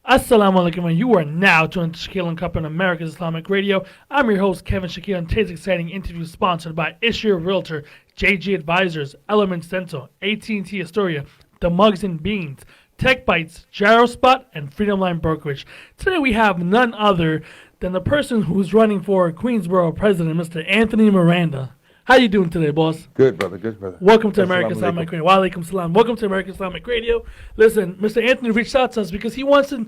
Assalamu alaikum, and you are now tuned to Shakil and Cup on America's Islamic Radio. I'm your host, Kevin Shakil, and today's exciting interview is sponsored by Ishir Realtor, JG Advisors, Elements Dental, AT&T Astoria, The Mugs and Beans, Tech Bites, Gyrospot, and Freedom Line Brokerage. Today we have none other than the person who's running for Queensboro President, Mr. Anthony Miranda. How you doing today, boss? Good, brother. Good, brother. Welcome to American Islamic Radio. Wa alaikum salam. Welcome to American Islamic Radio. Listen, Mr. Anthony reached out to us because he wants to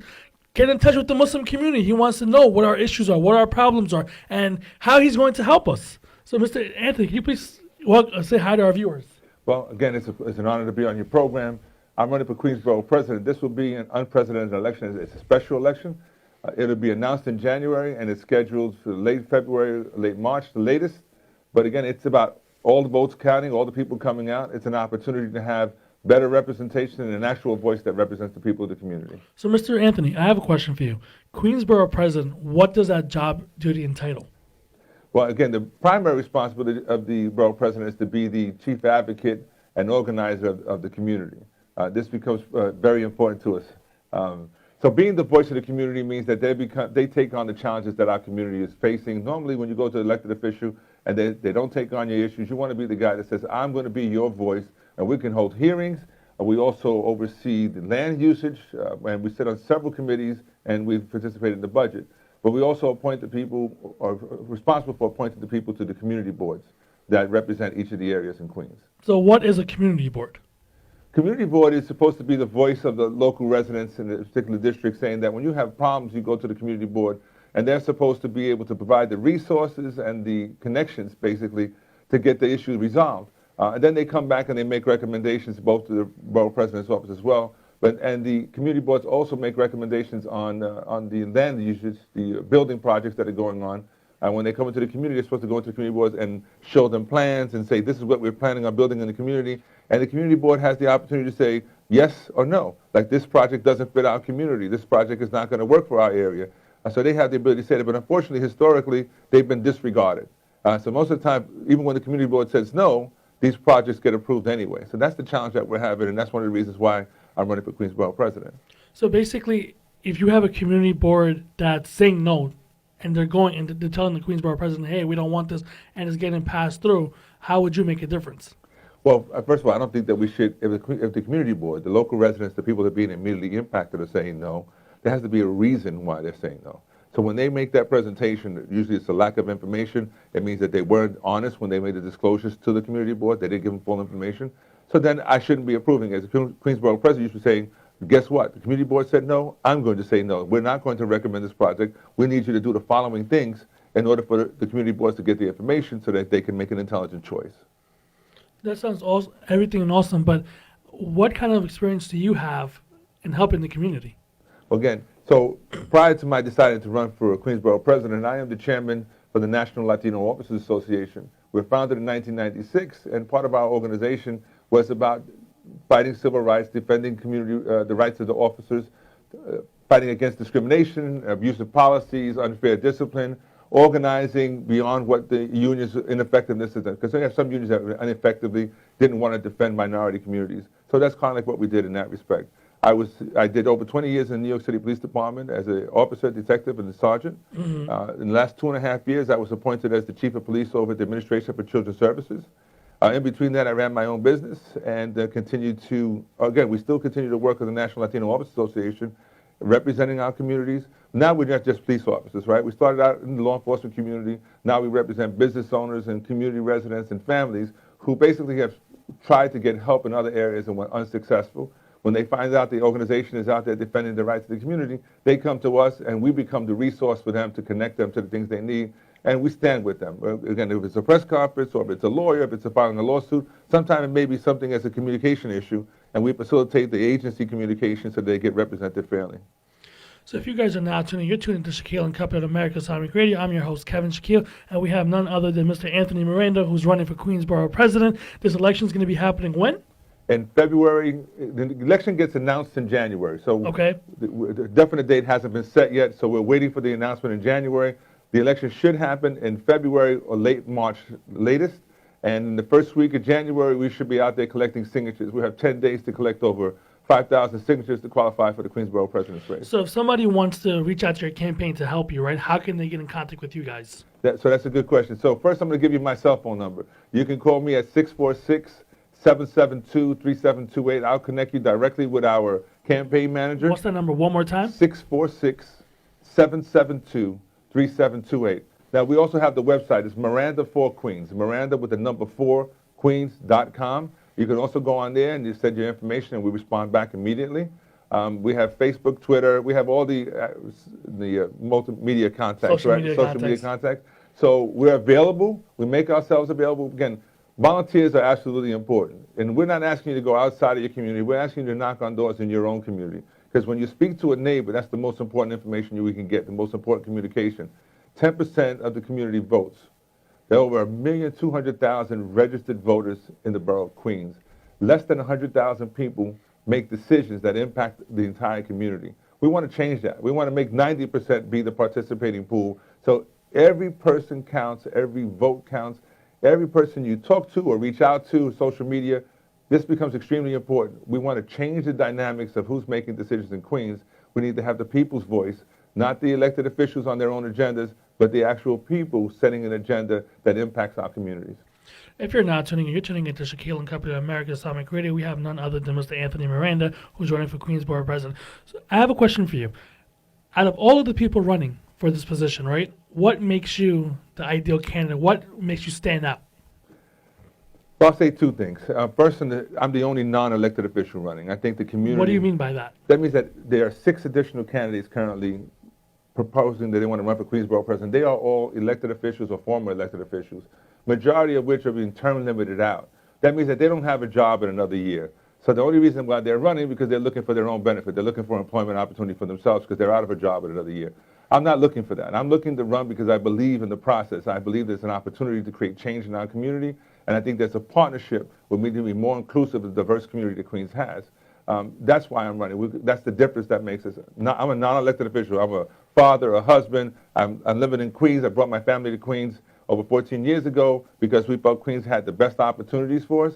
get in touch with the Muslim community. He wants to know what our issues are, what our problems are, and how he's going to help us. So, Mr. Anthony, can you please say hi to our viewers? Well, again, it's an honor to be on your program. I'm running for Queensboro President. This will be an unprecedented election. It's a special election. It'll be announced in January, and it's scheduled for late February, late March, the latest. But again, it's about all the votes counting, all the people coming out. It's an opportunity to have better representation and an actual voice that represents the people of the community. So, Mr. Anthony, I have a question for you. Queensboro President, what does that job duty entitle? Well, again, the primary responsibility of the borough president is to be the chief advocate and organizer of the community. This becomes very important to us. So being the voice of the community means that they take on the challenges that our community is facing. Normally, when you go to an elected official and they don't take on your issues, you want to be the guy that says, I'm going to be your voice, and we can hold hearings. We also oversee the land usage, and we sit on several committees, and we participate in the budget. But we also appoint the people, are responsible for appointing the people to the community boards that represent each of the areas in Queens. So what is a community board? Community board is supposed to be the voice of the local residents in a particular district, saying that when you have problems, you go to the community board, and they're supposed to be able to provide the resources and the connections, basically, to get the issue resolved. And then they come back and they make recommendations both to the borough president's office as well. And the community boards also make recommendations on the land usage, the building projects that are going on. And when they come into the community, they're supposed to go into the community boards and show them plans and say, this is what we're planning on building in the community. And the community board has the opportunity to say yes or no. Like, this project doesn't fit our community. This project is not going to work for our area. So they have the ability to say that. But unfortunately, historically, they've been disregarded. So most of the time, even when the community board says no, these projects get approved anyway. So that's the challenge that we're having, and that's one of the reasons why I'm running for Queensboro President. So basically, if you have a community board that's saying no, and they're going and they're telling the Queensboro President, hey, we don't want this, and it's getting passed through, how would you make a difference? Well, first of all, I don't think that we should, if the community board, the local residents, the people that are being immediately impacted are saying no, there has to be a reason why they're saying no. So when they make that presentation, usually it's a lack of information. It means that they weren't honest when they made the disclosures to the community board. They didn't give them full information. So then I shouldn't be approving. As the Queensboro president used to say, guess what? The community board said no. I'm going to say no. We're not going to recommend this project. We need you to do the following things in order for the community boards to get the information so that they can make an intelligent choice. That sounds awesome, everything awesome, but what kind of experience do you have in helping the community? Well, again, so prior to my deciding to run for Queensboro president, I am the chairman for the National Latino Officers Association. We were founded in 1996, and part of our organization was about fighting civil rights, defending community, the rights of the officers, fighting against discrimination, abusive policies, unfair discipline, organizing beyond what the union's ineffectiveness is. Because they have some unions that ineffectively didn't want to defend minority communities. So that's kind of like what we did in that respect. I did over 20 years in the New York City Police Department as an officer, detective, and a sergeant. Mm-hmm. In the last 2.5 years, I was appointed as the chief of police over the Administration for Children's Services. In between that, I ran my own business and continued to, again, we still continue to work with the National Latino Officers Association, representing our communities. Now we're not just police officers, right? We started out in the law enforcement community. Now we represent business owners and community residents and families who basically have tried to get help in other areas and were unsuccessful. When they find out the organization is out there defending the rights of the community, they come to us and we become the resource for them to connect them to the things they need, and we stand with them. Again, if it's a press conference or if it's a lawyer, if it's filing a lawsuit, sometimes it may be something as a communication issue, and we facilitate the agency communication so they get represented fairly. So if you guys are now you're tuning to Shakil and Cup at America's Islamic Radio. I'm your host, Kevin Shakil, and we have none other than Mr. Anthony Miranda, who's running for Queensboro President. This election is going to be happening when? In February. The election gets announced in January. So okay. The definite date hasn't been set yet, so we're waiting for the announcement in January. The election should happen in February or late March latest. And in the first week of January, we should be out there collecting signatures. We have 10 days to collect over 5,000 signatures to qualify for the Queensboro president's race. So if somebody wants to reach out to your campaign to help you, right, how can they get in contact with you guys? So that's a good question. So first I'm going to give you my cell phone number. You can call me at 646-772-3728. I'll connect you directly with our campaign manager. What's that number one more time? 646-772-3728. Now, we also have the website. It's Miranda for Queens. Miranda with the number 4, Queens.com. You can also go on there and you send your information and we respond back immediately. We have Facebook, Twitter. We have all the multimedia contacts, Social right? media Social media contacts. So we're available. We make ourselves available. Again, volunteers are absolutely important. And we're not asking you to go outside of your community. We're asking you to knock on doors in your own community. Because when you speak to a neighbor, that's the most important information we can get, the most important communication. 10% of the community votes. There are over 1,200,000 registered voters in the borough of Queens. Less than 100,000 people make decisions that impact the entire community. We want to change that. We want to make 90% be the participating pool. So every person counts, every vote counts, every person you talk to or reach out to, social media, this becomes extremely important. We want to change the dynamics of who's making decisions in Queens. We need to have the people's voice, not the elected officials on their own agendas, but the actual people setting an agenda that impacts our communities. If you're not tuning in, you're tuning into Shakil and Company of America's Islamic Radio. We have none other than Mr. Anthony Miranda, who's running for Queensboro president. So I have a question for you. Out of all of the people running for this position, right, what makes you the ideal candidate? What makes you stand out? Well, I'll say two things. First, I'm the only non-elected official running. I think the community... What do you mean by that? That means that there are 6 additional candidates currently proposing that they want to run for Queensboro president. They are all elected officials or former elected officials, majority of which are being term limited out. That means that they don't have a job in another year. So the only reason why they're running is because they're looking for their own benefit. They're looking for employment opportunity for themselves because they're out of a job in another year. I'm not looking for that. I'm looking to run because I believe in the process. I believe there's an opportunity to create change in our community, and I think there's a partnership with me to be more inclusive of the diverse community that Queens has. That's why I'm running. That's the difference that makes us. I'm a non-elected official. I'm a father, a husband. I'm living in Queens. I brought my family to Queens over 14 years ago because we felt Queens had the best opportunities for us.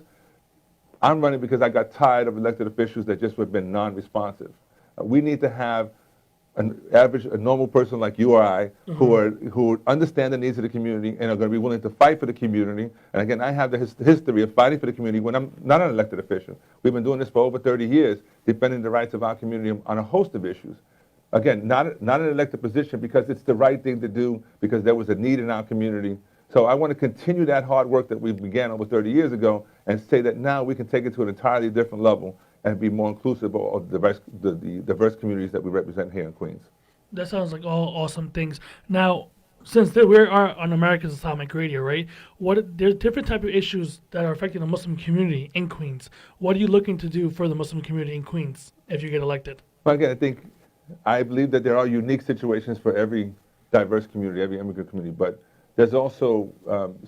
I'm running because I got tired of elected officials that just have been non-responsive. We need to have an average, a normal person like you or I, who understand the needs of the community and are going to be willing to fight for the community. And again, I have the history of fighting for the community when I'm not an elected official. We've been doing this for over 30 years, defending the rights of our community on a host of issues. Again, not an elected position because it's the right thing to do, because there was a need in our community. So I want to continue that hard work that we began over 30 years ago and say that now we can take it to an entirely different level and be more inclusive of the diverse communities that we represent here in Queens. That sounds like all awesome things. Now, since we are on America's Islamic Radio, right, there's different type of issues that are affecting the Muslim community in Queens. What are you looking to do for the Muslim community in Queens if you get elected? Well, again, I believe that there are unique situations for every diverse community, every immigrant community, but there's also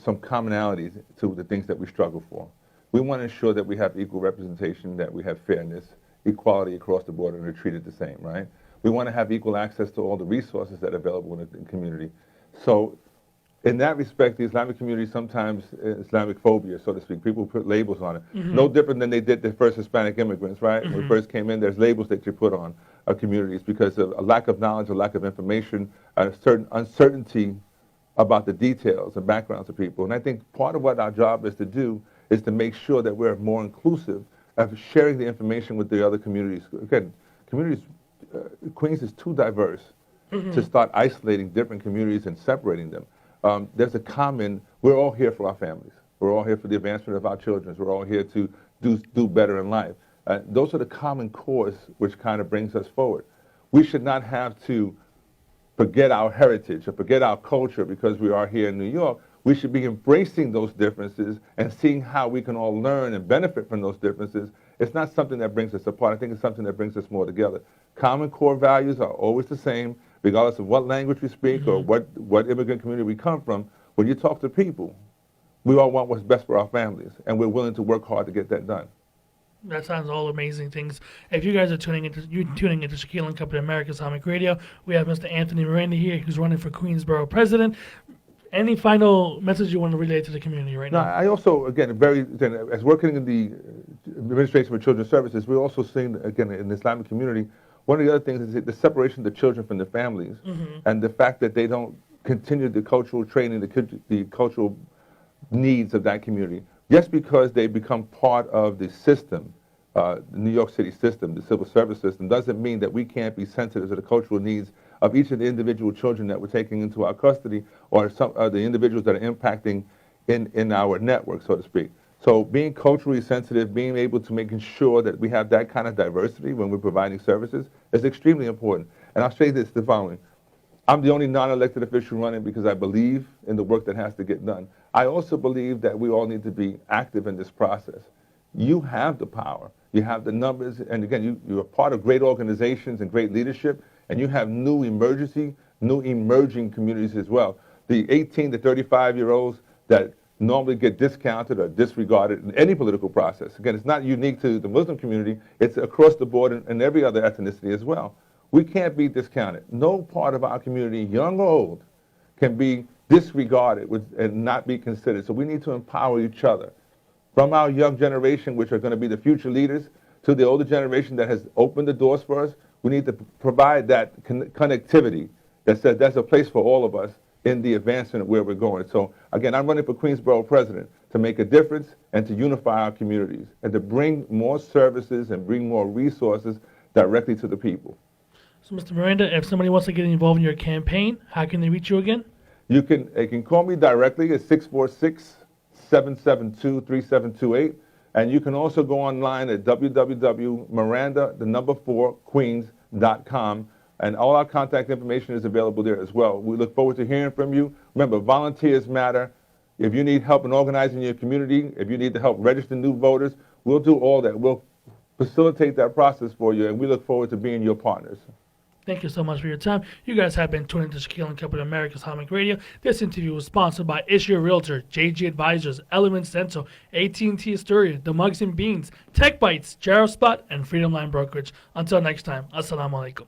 some commonalities to the things that we struggle for. We want to ensure that we have equal representation, that we have fairness, equality across the board, and are treated the same, right? We want to have equal access to all the resources that are available in the community. So in that respect, the Islamic community sometimes, Islamic phobia, so to speak, people put labels on it. No different than they did the first Hispanic immigrants, right? When we first came in, there's labels that you put on our communities because of a lack of knowledge, a lack of information, a certain uncertainty about the details and backgrounds of people. And I think part of what our job is to do is to make sure that we're more inclusive of sharing the information with the other communities. Again, Queens is too diverse to start isolating different communities and separating them. There's a common, we're all here for our families. We're all here for the advancement of our children. We're all here to do better in life. Those are the common cause which kind of brings us forward. We should not have to forget our heritage or forget our culture because we are here in New York. We should be embracing those differences and seeing how we can all learn and benefit from those differences. It's not something that brings us apart. I think it's something that brings us more together. Common core values are always the same, regardless of what language we speak or what immigrant community we come from. When you talk to people, we all want what's best for our families, and we're willing to work hard to get that done. That sounds all amazing things. If you guys are tuning into Shakil and Company America's Islamic Radio, we have Mr. Anthony Miranda here, who's running for Queensboro president. Any final message you want to relay to the community right now? I also, again, as working in the Administration for Children's Services, we're also seeing, again, in the Islamic community, one of the other things is the separation of the children from their families and the fact that they don't continue the cultural training, the cultural needs of that community. Just because they become part of the system, the New York City system, the civil service system, doesn't mean that we can't be sensitive to the cultural needs of each of the individual children that we're taking into our custody, or some of the individuals that are impacting in our network, so to speak. So being culturally sensitive, being able to making sure that we have that kind of diversity when we're providing services is extremely important. And I'll say this, the following. I'm the only non-elected official running because I believe in the work that has to get done. I also believe that we all need to be active in this process. You have the power. You have the numbers. And again, you're part of great organizations and great leadership. And you have new emerging communities as well. The 18 to 35-year-olds that normally get discounted or disregarded in any political process. Again, it's not unique to the Muslim community. It's across the board in every other ethnicity as well. We can't be discounted. No part of our community, young or old, can be disregarded and not be considered. So we need to empower each other. From our young generation, which are going to be the future leaders, to the older generation that has opened the doors for us, we need to provide that connectivity that says there's a place for all of us in the advancement of where we're going. So again, I'm running for Queensborough president to make a difference and to unify our communities and to bring more services and bring more resources directly to the people. So, Mr. Miranda, if somebody wants to get involved in your campaign, how can they reach you again? They can call me directly at 646-772-3728. And you can also go online at www.miranda4queens.com. And all our contact information is available there as well. We look forward to hearing from you. Remember, volunteers matter. If you need help in organizing your community, if you need to help register new voters, we'll do all that. We'll facilitate that process for you, and we look forward to being your partners. Thank you so much for your time. You guys have been tuning to Shakil and Company America's Islamic Radio. This interview was sponsored by Issue Realtor, JG Advisors, Element Central, AT&T Astoria, The Mugs and Beans, Tech Bites, Gyrospot, and Freedom Line Brokerage. Until next time, Assalamu alaikum.